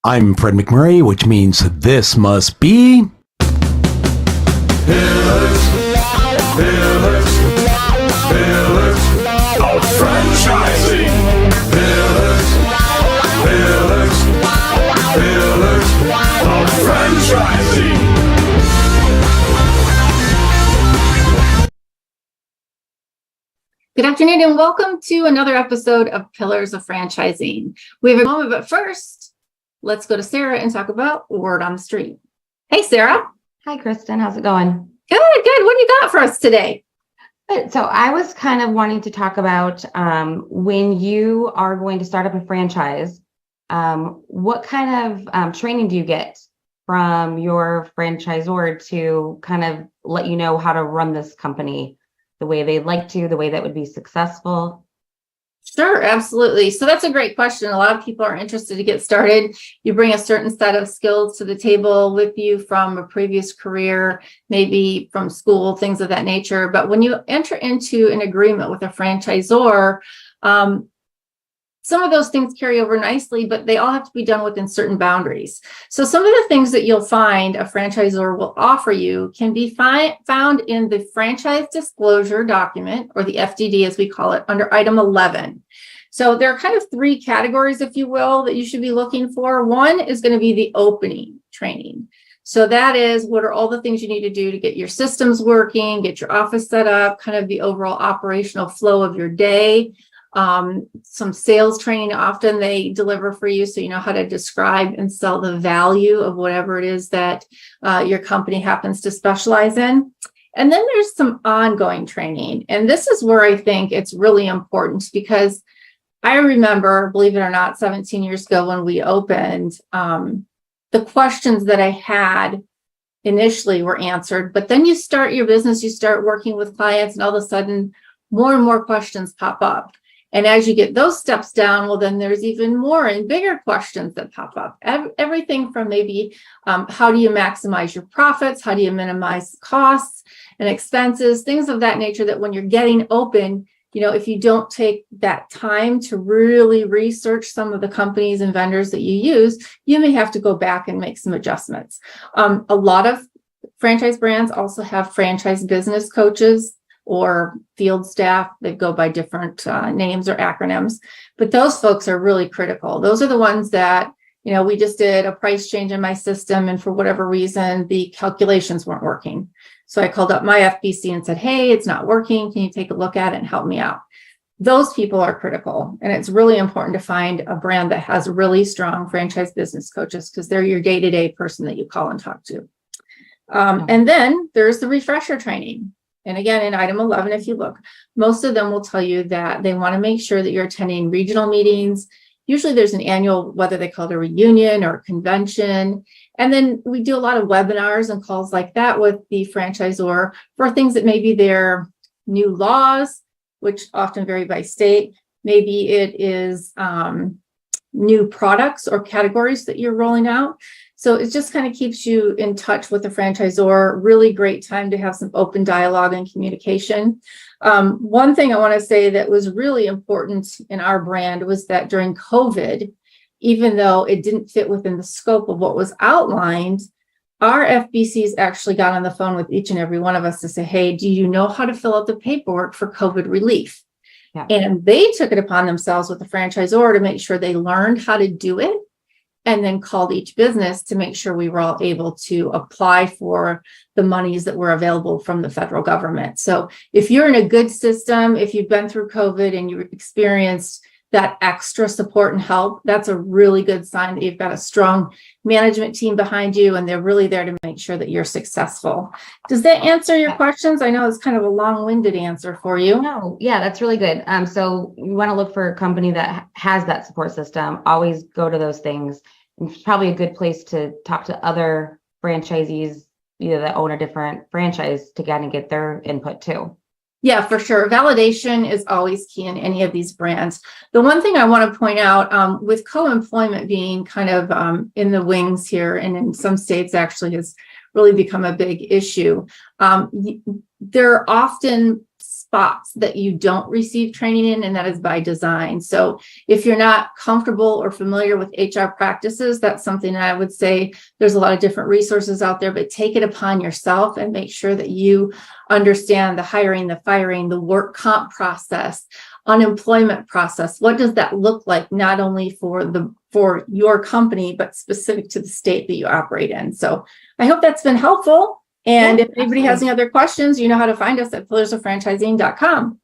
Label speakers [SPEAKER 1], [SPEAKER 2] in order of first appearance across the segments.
[SPEAKER 1] I'm Fred McMurray, which means this must be...
[SPEAKER 2] Pillars of Franchising. Pillars of Franchising.
[SPEAKER 3] Good afternoon and welcome to another episode of Pillars of Franchising. We have a moment, but first, let's go to Sarah and talk about Word on the Street. Hey, Sarah.
[SPEAKER 4] Hi, Kristin. How's it going?
[SPEAKER 3] Good. What do you got for us today?
[SPEAKER 4] Good. So I was kind of wanting to talk about when you are going to start up a franchise, what kind of training do you get from your franchisor to kind of let you know how to run this company the way they'd like to, the way that would be successful?
[SPEAKER 3] Sure, absolutely. So that's a great question. A lot of people are interested to get started. You bring a certain set of skills to the table with you from a previous career, maybe from school, things of that nature. But when you enter into an agreement with a franchisor, some of those things carry over nicely, but they all have to be done within certain boundaries. So some of the things that you'll find a franchisor will offer you can be found in the franchise disclosure document, or the FDD as we call it, under item 11. So there are kind of three categories, if you will, that you should be looking for. One is going to be the opening training. So that is, what are all the things you need to do to get your systems working, get your office set up, kind of the overall operational flow of your day. Some sales training often they deliver for you, so you know how to describe and sell the value of whatever it is that your company happens to specialize in. And then there's some ongoing training. And this is where I think it's really important, because I remember, believe it or not, 17 years ago when we opened, the questions that I had initially were answered, but then you start your business, you start working with clients, and all of a sudden more and more questions pop up. And as you get those steps down, well, then there's even more and bigger questions that pop up. Everything from maybe how do you maximize your profits? How do you minimize costs and expenses? Things of that nature, that when you're getting open, you know, if you don't take that time to really research some of the companies and vendors that you use, you may have to go back and make some adjustments. A lot of franchise brands also have franchise business coaches or field staff that go by different names or acronyms. But those folks are really critical. Those are the ones that, you know, we just did a price change in my system, and for whatever reason, the calculations weren't working. So I called up my FBC and said, hey, it's not working. Can you take a look at it and help me out? Those people are critical. And it's really important to find a brand that has really strong franchise business coaches, because they're your day-to-day person that you call and talk to. And then there's the refresher training. And again, in item 11, if you look, most of them will tell you that they want to make sure that you're attending regional meetings. Usually there's an annual, whether they call it a reunion or a convention. And then we do a lot of webinars and calls like that with the franchisor for things that maybe they're new laws, which often vary by state. Maybe it is new products or categories that you're rolling out. So it just kind of keeps you in touch with the franchisor. Really great time to have some open dialogue and communication. One thing I want to say that was really important in our brand was that during COVID, even though it didn't fit within the scope of what was outlined, our FBCs actually got on the phone with each and every one of us to say, hey, do you know how to fill out the paperwork for COVID relief? Yeah. And they took it upon themselves with the franchisor to make sure they learned how to do it, and then called each business to make sure we were all able to apply for the monies that were available from the federal government. So if you're in a good system, if you've been through COVID and you experienced that extra support and help, that's a really good sign that you've got a strong management team behind you, and they're really there to make sure that you're successful. Does that answer your questions? I know it's kind of a long-winded answer for you.
[SPEAKER 4] No, yeah, that's really good. So you want to look for a company that has that support system. Always go to those things. And it's probably a good place to talk to other franchisees, either that own a different franchise, to kind of get their input too.
[SPEAKER 3] Yeah, for sure. Validation is always key in any of these brands. The one thing I want to point out, with co-employment being kind of in the wings here, and in some states actually has really become a big issue, there are often spots that you don't receive training in, and that is by design. So if you're not comfortable or familiar with HR practices, that's something that I would say there's a lot of different resources out there, but take it upon yourself and make sure that you understand the hiring, the firing, the work comp process, unemployment process. What does that look like, not only for your company, but specific to the state that you operate in? So I hope that's been helpful. And if anybody has any other questions, you know how to find us at pillarsoffranchising.com.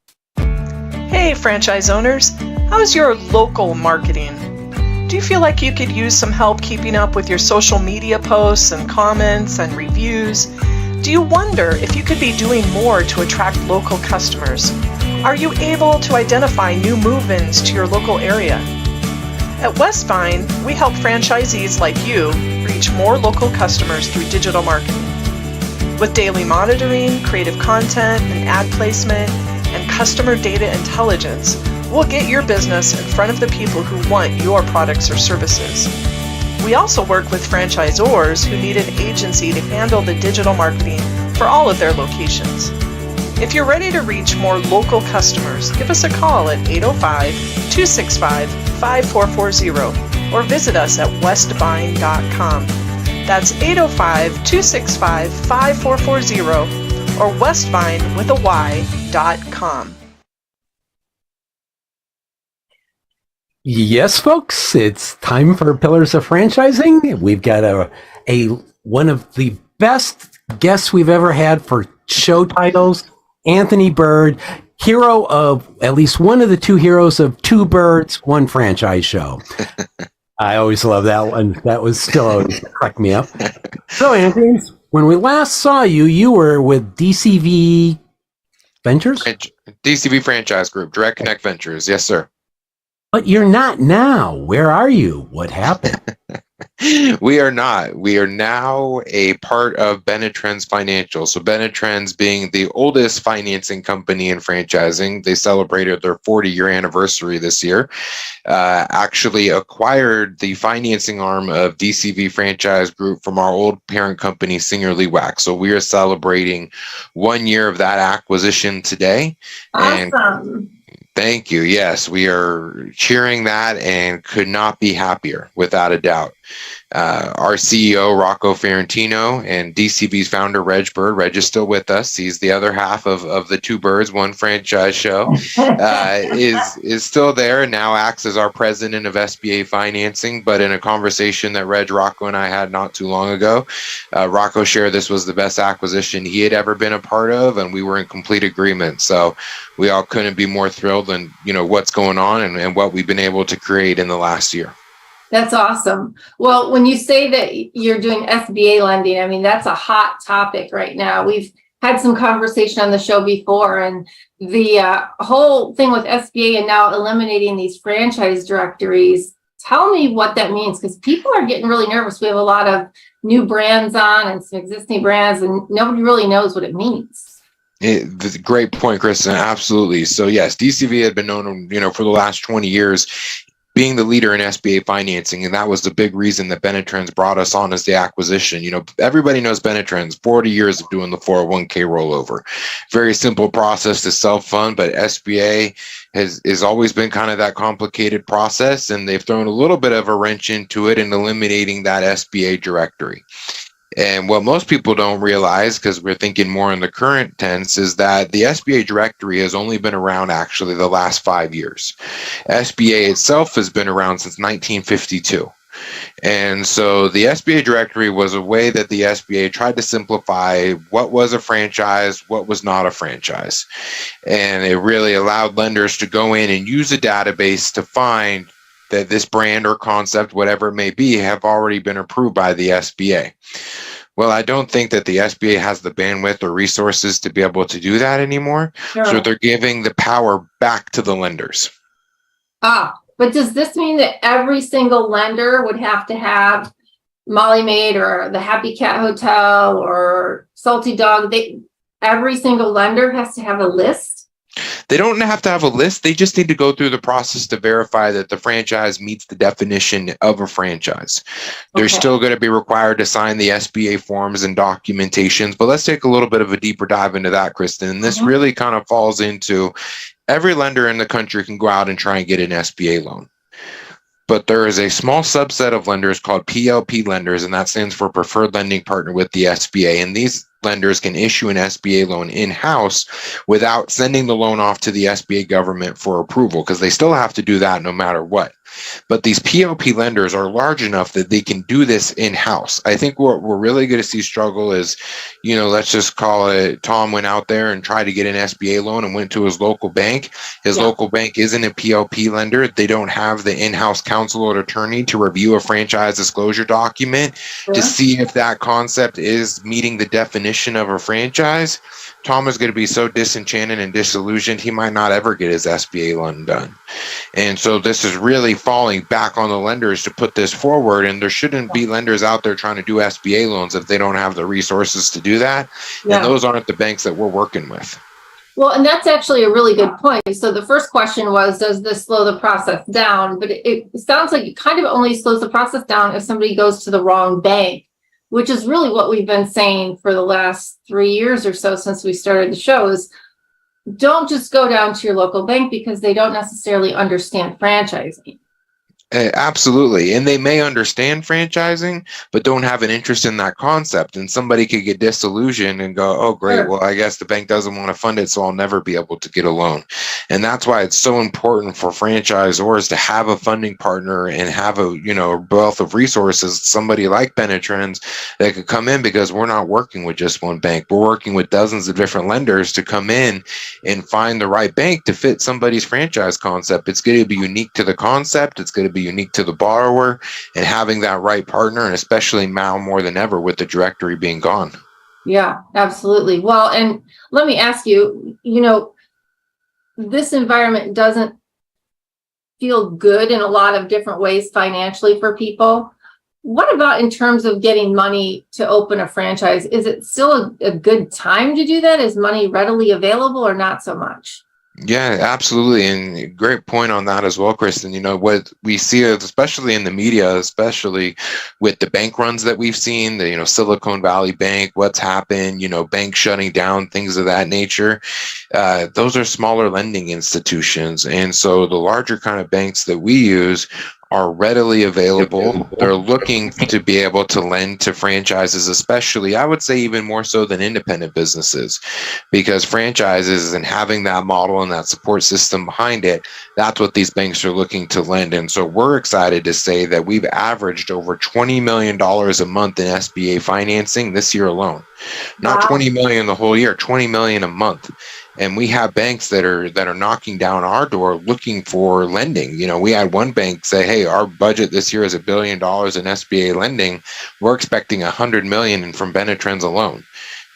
[SPEAKER 5] Hey, franchise owners, how's your local marketing? Do you feel like you could use some help keeping up with your social media posts and comments and reviews? Do you wonder if you could be doing more to attract local customers? Are you able to identify new move-ins to your local area? At Westvine, we help franchisees like you reach more local customers through digital marketing. With daily monitoring, creative content, and ad placement, and customer data intelligence, we'll get your business in front of the people who want your products or services. We also work with franchisors who need an agency to handle the digital marketing for all of their locations. If you're ready to reach more local customers, give us a call at 805-265-5440 or visit us at westvine.com. That's 805-265-5440 or westvine.com.
[SPEAKER 1] Yes, folks, it's time for Pillars of Franchising. We've got a one of the best guests we've ever had for show titles, Anthony Byrd, hero of at least one of the two heroes of Two Birds, One Franchise Show. I always love that one. That was still always crack me up. So, Anthony, when we last saw you, you were with DCV Ventures?
[SPEAKER 6] DCV Franchise Group, Direct Connect Ventures. Yes, sir.
[SPEAKER 1] But you're not now. Where are you? What happened?
[SPEAKER 6] We are not. We are now a part of Benetrends Financial. So Benetrends being the oldest financing company in franchising, they celebrated their 40-year anniversary this year, actually acquired the financing arm of DCV Franchise Group from our old parent company, Singer Lee Wax. So we are celebrating 1 year of that acquisition today.
[SPEAKER 3] Awesome.
[SPEAKER 6] Thank you. Yes, we are cheering that and could not be happier, without a doubt. Our CEO, Rocco Ferrantino, and DCV's founder, Reg Byrd. Reg is still with us. He's the other half of the Two Birds, One Franchise Show, is still there and now acts as our president of SBA financing. But in a conversation that Reg, Rocco, and I had not too long ago, Rocco shared this was the best acquisition he had ever been a part of, and we were in complete agreement. So we all couldn't be more thrilled and what's going on and what we've been able to create in the last year.
[SPEAKER 3] That's awesome. Well, when you say that you're doing SBA lending, I mean, that's a hot topic right now. We've had some conversation on the show before, and the whole thing with SBA and now eliminating these franchise directories. Tell me what that means, because people are getting really nervous. We have a lot of new brands on and some existing brands, and nobody really knows what it means.
[SPEAKER 6] Great point, Kristin. Absolutely. So yes, DCV had been known, for the last 20 years, being the leader in SBA financing, and that was the big reason that Benetrends brought us on as the acquisition. Everybody knows Benetrends, 40 years of doing the 401k rollover. Very simple process to self-fund, but SBA has always been kind of that complicated process, and they've thrown a little bit of a wrench into it in eliminating that SBA directory. And what most people don't realize, because we're thinking more in the current tense, is that the SBA directory has only been around actually the last 5 years. SBA itself has been around since 1952. And so the SBA directory was a way that the SBA tried to simplify what was a franchise, what was not a franchise. And it really allowed lenders to go in and use a database to find that this brand or concept, whatever it may be, have already been approved by the SBA. Well, I don't think that the SBA has the bandwidth or resources to be able to do that anymore. Sure. So they're giving the power back to the lenders.
[SPEAKER 3] But does this mean that every single lender would have to have Molly Maid or the Happy Cat Hotel or Salty Dog? Every single lender has to have a list?
[SPEAKER 6] They don't have to have a list. They just need to go through the process to verify that the franchise meets the definition of a franchise. They're
[SPEAKER 3] Okay.
[SPEAKER 6] still going to be required to sign the SBA forms and documentations, but let's take a little bit of a deeper dive into that, Kristin. And this really kind of falls into every lender in the country can go out and try and get an SBA loan. But there is a small subset of lenders called PLP lenders, and that stands for Preferred Lending Partner with the SBA. And these lenders can issue an SBA loan in-house without sending the loan off to the SBA government for approval, because they still have to do that no matter what. But these PLP lenders are large enough that they can do this in-house. I think what we're really going to see struggle is, let's just call it Tom went out there and tried to get an SBA loan and went to his local bank. His local bank isn't a PLP lender. They don't have the in-house counsel or attorney to review a franchise disclosure document to see if that concept is meeting the definition of a franchise. Tom is going to be so disenchanted and disillusioned, he might not ever get his SBA loan done. And so this is really falling back on the lenders to put this forward. And there shouldn't be lenders out there trying to do SBA loans if they don't have the resources to do that.
[SPEAKER 3] Yeah.
[SPEAKER 6] And those aren't the banks that we're working with.
[SPEAKER 3] Well, and that's actually a really good point. So the first question was, does this slow the process down? But it sounds like it kind of only slows the process down if somebody goes to the wrong bank, which is really what we've been saying for the last 3 years or so since we started the show, is don't just go down to your local bank because they don't necessarily understand franchising.
[SPEAKER 6] Absolutely. And they may understand franchising, but don't have an interest in that concept. And somebody could get disillusioned and go, oh, great.
[SPEAKER 3] Sure.
[SPEAKER 6] Well, I guess the bank doesn't want to fund it, so I'll never be able to get a loan. And that's why it's so important for franchisors to have a funding partner and have a, wealth of resources, somebody like Benetrends that could come in, because we're not working with just one bank. We're working with dozens of different lenders to come in and find the right bank to fit somebody's franchise concept. It's going to be unique to the concept. It's going to be unique to the borrower, and having that right partner, and especially now more than ever with the directory being gone.
[SPEAKER 3] Yeah, absolutely. Well, and let me ask you, this environment doesn't feel good in a lot of different ways financially for people. What about in terms of getting money to open a franchise? Is it still a good time to do that? Is money readily available or not so much?
[SPEAKER 6] Yeah, absolutely. And great point on that as well, Kristin. What we see, especially in the media, especially with the bank runs that we've seen, the, Silicon Valley Bank, what's happened, banks shutting down, things of that nature. Those are smaller lending institutions. And so the larger kind of banks that we use are readily available. They're looking to be able to lend to franchises, especially, I would say even more so than independent businesses, because franchises and having that model and that support system behind it, that's what these banks are looking to lend. And so we're excited to say that we've averaged over $20 million a month in SBA financing this year alone. Not
[SPEAKER 3] Wow.
[SPEAKER 6] 20 million the whole year, 20 million a month. And we have banks that are knocking down our door looking for lending. We had one bank say, hey, our budget this year is $1 billion in SBA lending. We're expecting 100 million from Benetrends alone.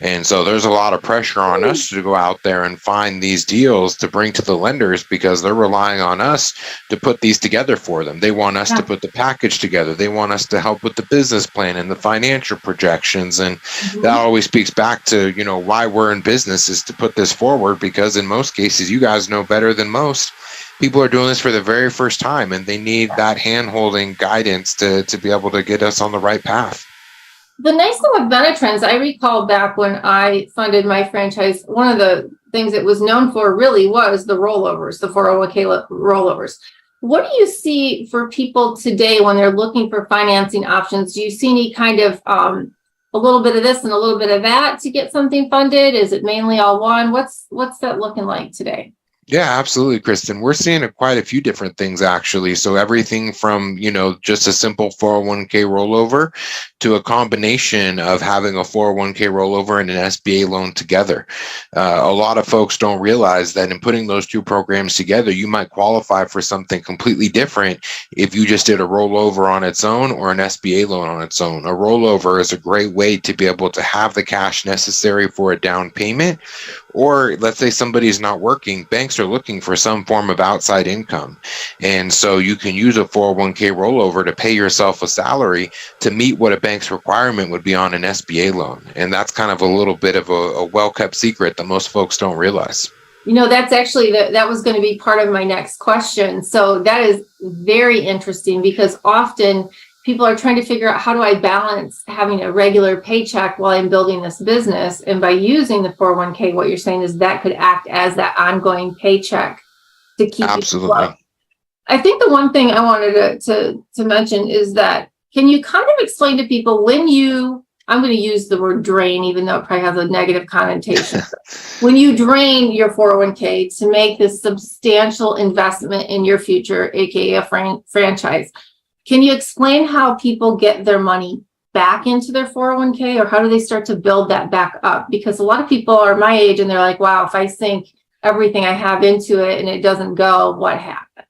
[SPEAKER 6] And so there's a lot of pressure on us to go out there and find these deals to bring to the lenders, because they're relying on us to put these together for them. They want us to put the package together. They want us to help with the business plan and the financial projections. And that always speaks back to, why we're in business, is to put this forward, because in most cases, you guys know better than most, people are doing this for the very first time, and they need that hand-holding guidance to be able to get us on the right path.
[SPEAKER 3] The nice thing with Benetrends, I recall back when I funded my franchise, one of the things it was known for really was the rollovers, the 401k rollovers. What do you see for people today when they're looking for financing options? Do you see any kind of a little bit of this and a little bit of that to get something funded? Is it mainly all one? What's that looking like today?
[SPEAKER 6] Yeah, absolutely, Kristin. We're seeing quite a few different things, actually. So everything from, just a simple 401k rollover to a combination of having a 401k rollover and an SBA loan together. A lot of folks don't realize that in putting those two programs together, you might qualify for something completely different if you just did a rollover on its own or an SBA loan on its own. A rollover is a great way to be able to have the cash necessary for a down payment. Or let's say somebody's not working, banks are looking for some form of outside income. And so you can use a 401k rollover to pay yourself a salary to meet what a bank's requirement would be on an SBA loan. And that's kind of a little bit of a well-kept secret that most folks don't realize.
[SPEAKER 3] That's actually, that was going to be part of my next question. So that is very interesting, because often people are trying to figure out, how do I balance having a regular paycheck while I'm building this business? And by using the 401k, what you're saying is that could act as that ongoing paycheck to keep you
[SPEAKER 6] Absolutely.
[SPEAKER 3] afloat. I think the one thing I wanted to mention is that, can you kind of explain to people, when I'm going to use the word drain, even though it probably has a negative connotation. When you drain your 401k to make this substantial investment in your future, aka a franchise, can you explain how people get their money back into their 401k, or how do they start to build that back up? Because a lot of people are my age and they're like, wow, if I sink everything I have into it and it doesn't go, what happens?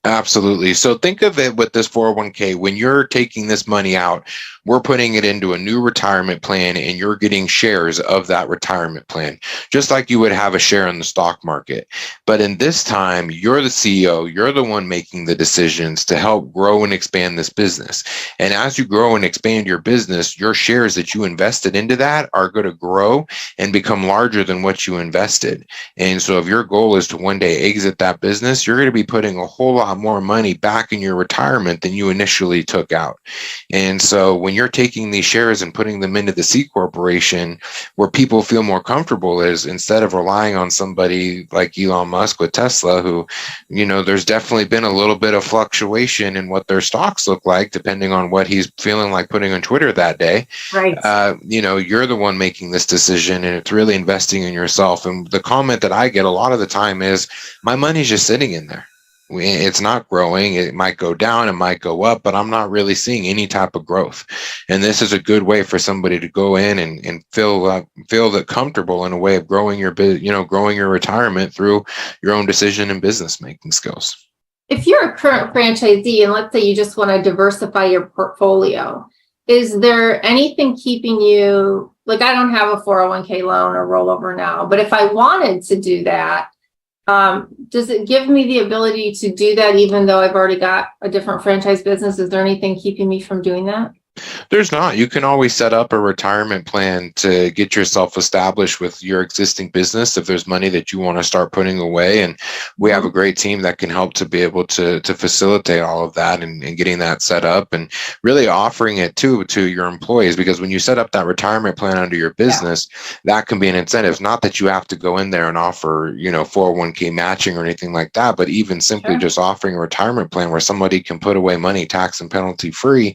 [SPEAKER 6] Absolutely. So think of it with this 401k. When you're taking this money out, we're putting it into a new retirement plan, and you're getting shares of that retirement plan, just like you would have a share in the stock market. But in this time, you're the CEO, you're the one making the decisions to help grow and expand this business. And as you grow and expand your business, your shares that you invested into that are going to grow and become larger than what you invested. And so if your goal is to one day exit that business, you're going to be putting a whole lot more money back in your retirement than you initially took out. And so when you're taking these shares and putting them into the C corporation, where people feel more comfortable is, instead of relying on somebody like Elon Musk with Tesla, who, there's definitely been a little bit of fluctuation in what their stocks look like, depending on what he's feeling like putting on Twitter that day.
[SPEAKER 3] Right.
[SPEAKER 6] You're the one making this decision, and it's really investing in yourself. And the comment that I get a lot of the time is, my money's just sitting in there. It's not growing. It might go down, it might go up, but I'm not really seeing any type of growth. And this is a good way for somebody to go in and feel that comfortable in a way of growing your growing your retirement through your own decision and business making skills.
[SPEAKER 3] If you're a current franchisee, and let's say you just want to diversify your portfolio, is there anything keeping you, like, I don't have a 401k loan or rollover now, but if I wanted to do that, does it give me the ability to do that even though I've already got a different franchise business? Is there anything keeping me from doing that?
[SPEAKER 6] There's not. You can always set up a retirement plan to get yourself established with your existing business if there's money that you want to start putting away. And we have a great team that can help to be able to facilitate all of that and getting that set up, and really offering it to your employees. Because when you set up that retirement plan under your business, that can be an incentive. Not that you have to go in there and offer, 401k matching or anything like that, but even simply just offering a retirement plan where somebody can put away money tax and penalty free.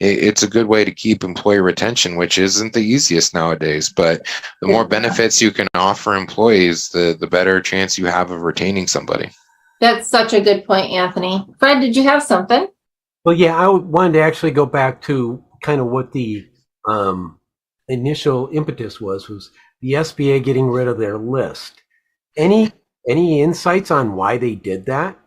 [SPEAKER 6] It's a good way to keep employee retention, which isn't the easiest nowadays. But the more benefits you can offer employees, the better chance you have of retaining somebody.
[SPEAKER 3] That's such a good point, Anthony. Fred, did you have something?
[SPEAKER 1] Well, yeah, I wanted to actually go back to kind of what the initial impetus was the SBA getting rid of their list. Any insights on why they did that?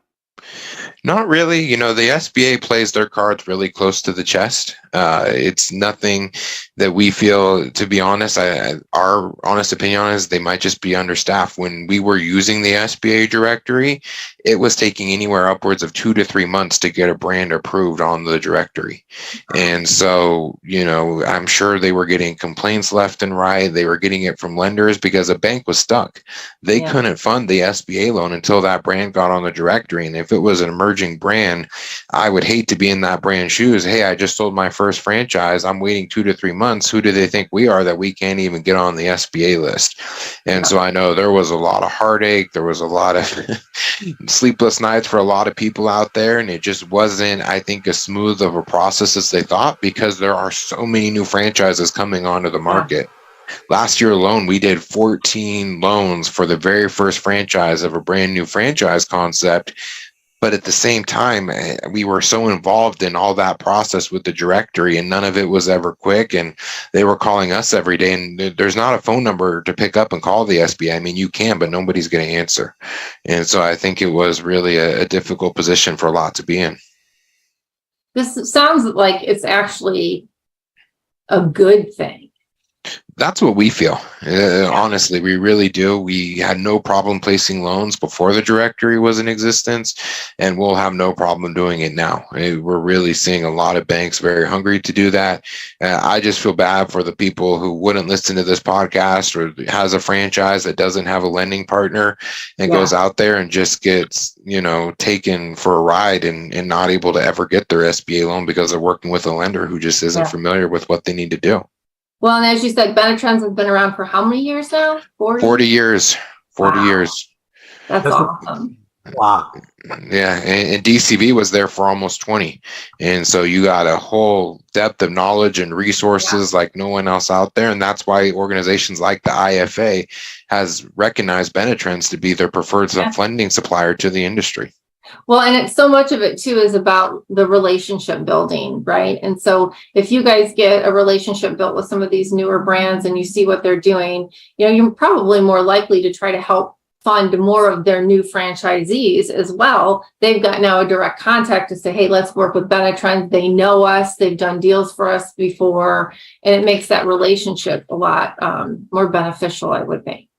[SPEAKER 6] Not really. The SBA plays their cards really close to the chest. It's nothing that we feel, to be honest, our honest opinion is they might just be understaffed. When we were using the SBA directory, it was taking anywhere upwards of 2 to 3 months to get a brand approved on the directory. And so, I'm sure they were getting complaints left and right. They were getting it from lenders because a bank was stuck. They couldn't fund the SBA loan until that brand got on the directory. And if it was an emerging brand, I would hate to be in that brand's shoes. Hey, I just sold my first franchise. I'm waiting 2 to 3 months. Who do they think we are that we can't even get on the SBA list? And so I know there was a lot of heartache. There was a lot of sleepless nights for a lot of people out there. And it just wasn't, I think, as smooth of a process as they thought, because there are so many new franchises coming onto the market. Last year alone, we did 14 loans for the very first franchise of a brand new franchise concept. But at the same time, we were so involved in all that process with the directory, and none of it was ever quick. And they were calling us every day, and there's not a phone number to pick up and call the SBA. I mean, you can, but nobody's going to answer. And so I think it was really a difficult position for a lot to be in.
[SPEAKER 3] This sounds like it's actually a good thing.
[SPEAKER 6] That's what we feel. Honestly, we really do. We had no problem placing loans before the directory was in existence, and we'll have no problem doing it now. We're really seeing a lot of banks very hungry to do that. I just feel bad for the people who wouldn't listen to this podcast or has a franchise that doesn't have a lending partner and goes out there and just gets, taken for a ride and not able to ever get their SBA loan because they're working with a lender who just isn't familiar with what they need to do.
[SPEAKER 3] Well, and as you said, Benetrends has been around for how many years now?
[SPEAKER 6] 40 years. 40 years.
[SPEAKER 3] That's awesome.
[SPEAKER 1] Wow.
[SPEAKER 6] Yeah. And DCV was there for almost 20. And so you got a whole depth of knowledge and resources like no one else out there. And that's why organizations like the IFA has recognized Benetrends to be their preferred lending supplier to the industry.
[SPEAKER 3] Well, and it's so much of it too is about the relationship building, right? And so if you guys get a relationship built with some of these newer brands and you see what they're doing, you're probably more likely to try to help fund more of their new franchisees as well. They've got now a direct contact to say, hey, let's work with Benetrends. They know us. They've done deals for us before. And it makes that relationship a lot more beneficial, I would think.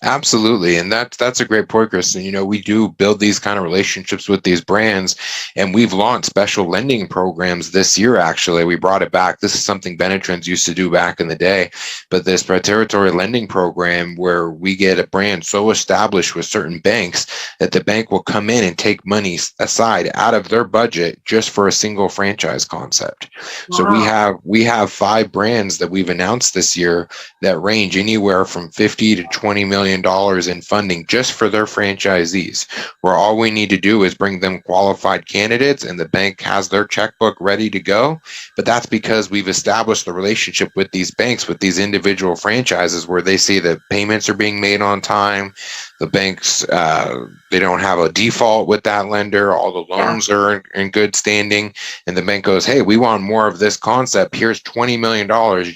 [SPEAKER 6] Absolutely. And that's a great point, Kristin. We do build these kind of relationships with these brands, and we've launched special lending programs this year. Actually, we brought it back. This is something Benetrends used to do back in the day, but this territory lending program where we get a brand so established with certain banks that the bank will come in and take money aside out of their budget just for a single franchise concept. Wow. So we have 5 brands that we've announced this year that range anywhere from 50 to 20 million in funding just for their franchisees, where all we need to do is bring them qualified candidates and the bank has their checkbook ready to go. But that's because we've established the relationship with these banks, with these individual franchises, where they see that payments are being made on time. The banks, they don't have a default with that lender. All the loans are in good standing. And the bank goes, hey, we want more of this concept. Here's $20 million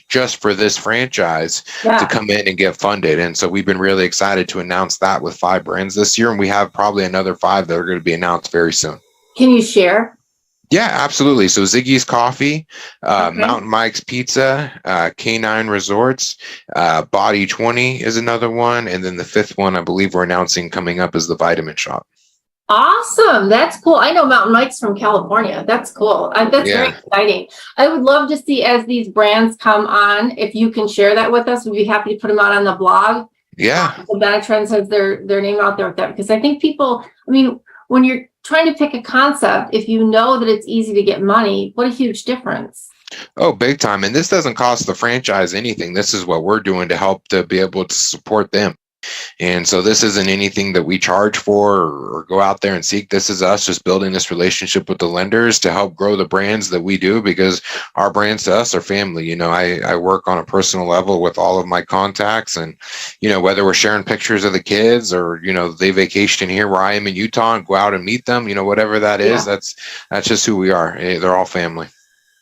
[SPEAKER 6] just for this franchise to come in and get funded. And so we've been really excited to announce that with 5 brands this year. And we have probably another 5 that are going to be announced very soon.
[SPEAKER 3] Can you share?
[SPEAKER 6] Yeah, absolutely. So Ziggy's Coffee, Mountain Mike's Pizza, K9 Resorts, Body 20 is another one. And then the 5th one, I believe we're announcing coming up, is the Vitamin Shop.
[SPEAKER 3] Awesome. That's cool. I know Mountain Mike's from California. That's cool. That's very exciting. I would love to see as these brands come on, if you can share that with us, we'd be happy to put them out on the blog.
[SPEAKER 6] Yeah.
[SPEAKER 3] The Benetrends has their name out there with that, because I think people, when you're trying to pick a concept, if you know that it's easy to get money, what a huge difference.
[SPEAKER 6] Oh, big time. And this doesn't cost the franchise anything. This is what we're doing to help to be able to support them. And so this isn't anything that we charge for or go out there and seek. This is us just building this relationship with the lenders to help grow the brands that we do, because our brands to us are family. I work on a personal level with all of my contacts, and, whether we're sharing pictures of the kids or, they vacation here where I am in Utah and go out and meet them, whatever that is, that's just who we are. They're all family.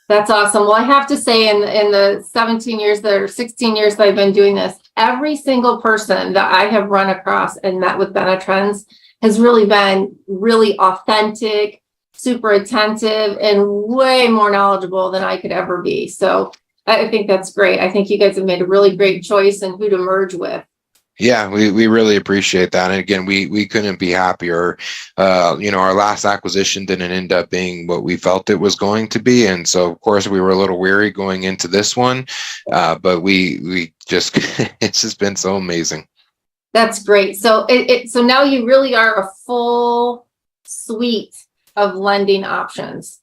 [SPEAKER 3] That's awesome. Well, I have to say in the 16 years that I've been doing this, every single person that I have run across and met with Benetrends has really been really authentic, super attentive, and way more knowledgeable than I could ever be. So I think that's great. I think you guys have made a really great choice in who to merge with.
[SPEAKER 6] Yeah, we really appreciate that. And again, we couldn't be happier. Our last acquisition didn't end up being what we felt it was going to be. And so, of course, we were a little weary going into this one. But we just, it's just been so amazing.
[SPEAKER 3] That's great. So so now you really are a full suite of lending options.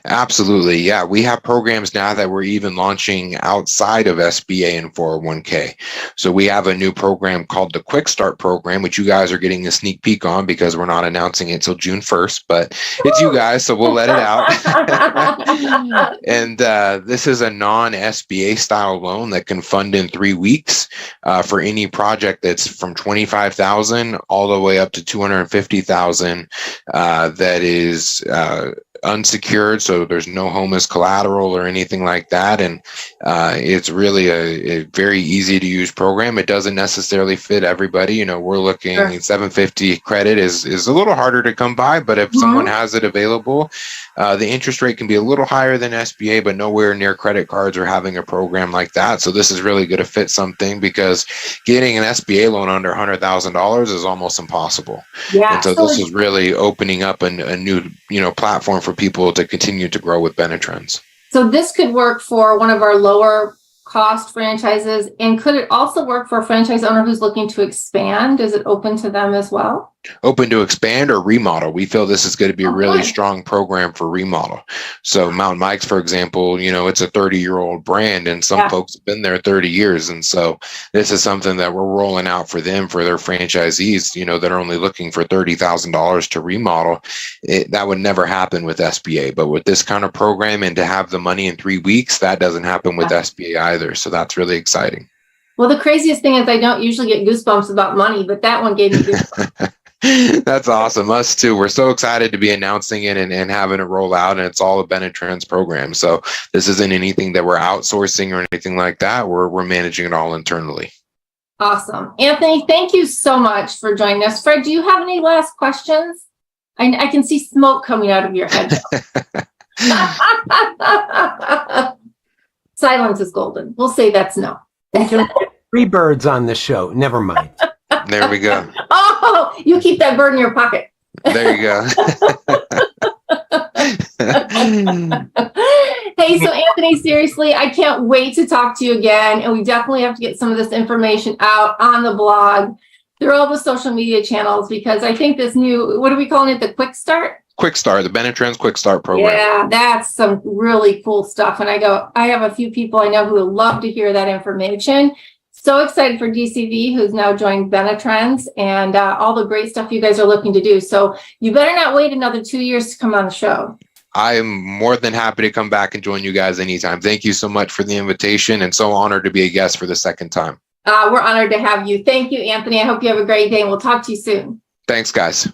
[SPEAKER 6] Absolutely. Yeah. We have programs now that we're even launching outside of SBA and 401k. So we have a new program called the Quick Start program, which you guys are getting a sneak peek on because we're not announcing it till June 1st, but it's you guys, so we'll let it out. And this is a non-SBA style loan that can fund in 3 weeks for any project that's from $25,000 all the way up to $250,000 that is unsecured, so there's no home as collateral or anything like that. And it's really a very easy to use program. It doesn't necessarily fit everybody. We're looking at 750 credit is a little harder to come by, but if someone has it available, The interest rate can be a little higher than SBA, but nowhere near credit cards or having a program like that. So this is really going to fit something, because getting an SBA loan under $100,000 is almost impossible.
[SPEAKER 3] Yeah.
[SPEAKER 6] And so this is really opening up a new, platform for people to continue to grow with Benetrends.
[SPEAKER 3] So this could work for one of our lower cost franchises. And could it also work for a franchise owner who's looking to expand? Is it open to them as well?
[SPEAKER 6] Open to expand or remodel. We feel this is going to be a really strong program for remodel. So Mountain Mike's, for example, it's a 30-year-old brand, and some folks have been there 30 years. And so this is something that we're rolling out for them, for their franchisees, that are only looking for $30,000 to remodel. That would never happen with SBA. But with this kind of program, and to have the money in 3 weeks, that doesn't happen with SBA either. So that's really exciting.
[SPEAKER 3] Well, the craziest thing is I don't usually get goosebumps about money, but that one gave me goosebumps.
[SPEAKER 6] That's awesome. Us too. We're so excited to be announcing it and having it roll out, and it's all a Benetrends program. So this isn't anything that we're outsourcing or anything like that. We're managing it all internally.
[SPEAKER 3] Awesome. Anthony, thank you so much for joining us. Fred, do you have any last questions? I can see smoke coming out of your head. Silence is golden. We'll say that's no.
[SPEAKER 1] We can get 3 birds on the show. Never mind.
[SPEAKER 6] There we go.
[SPEAKER 3] Oh, you keep that bird in your pocket.
[SPEAKER 6] There you go.
[SPEAKER 3] Hey, so Anthony, seriously, I can't wait to talk to you again. And we definitely have to get some of this information out on the blog, through all the social media channels, because I think this new, what are we calling it? The Quick Start?
[SPEAKER 6] Quick Start, the Benetrends Quick Start program.
[SPEAKER 3] Yeah, that's some really cool stuff. And I have a few people I know who would love to hear that information. So excited for DCV, who's now joined Benetrends, and all the great stuff you guys are looking to do. So you better not wait another 2 years to come on the show.
[SPEAKER 6] I am more than happy to come back and join you guys anytime. Thank you so much for the invitation, and so honored to be a guest for the second time.
[SPEAKER 3] We're honored to have you. Thank you, Anthony. I hope you have a great day, and we'll talk to you soon.
[SPEAKER 6] Thanks, guys.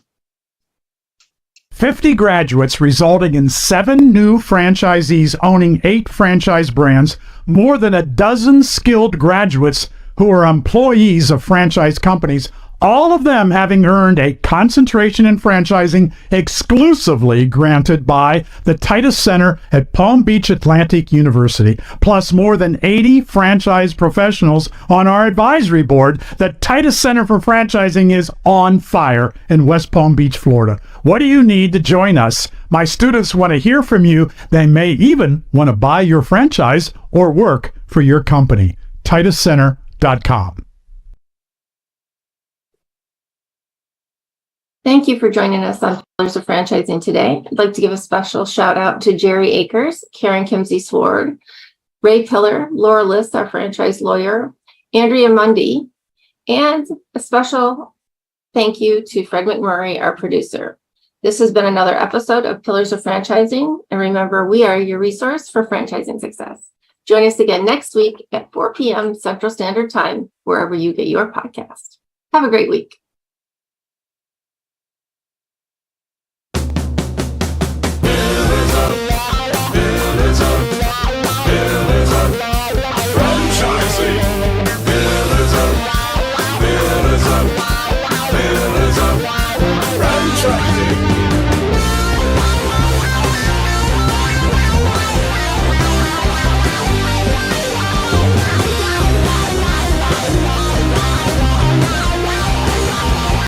[SPEAKER 7] 50 graduates, resulting in 7 new franchisees owning 8 franchise brands, more than a dozen skilled graduates who are employees of franchise companies, all of them having earned a concentration in franchising exclusively granted by the Titus Center at Palm Beach Atlantic University, plus more than 80 franchise professionals on our advisory board. The Titus Center for Franchising is on fire in West Palm Beach, Florida. What do you need to join us? My students want to hear from you. They may even want to buy your franchise or work for your company. TitusCenter.com.
[SPEAKER 3] Thank you for joining us on Pillars of Franchising today. I'd like to give a special shout out to Jerry Akers, Karen Kimsey Sword, Ray Pillar, Laura Liss, our franchise lawyer, Andrea Mundy, and a special thank you to Fred McMurray, our producer. This has been another episode of Pillars of Franchising. And remember, we are your resource for franchising success. Join us again next week at 4 p.m. Central Standard Time, wherever you get your podcast. Have a great week.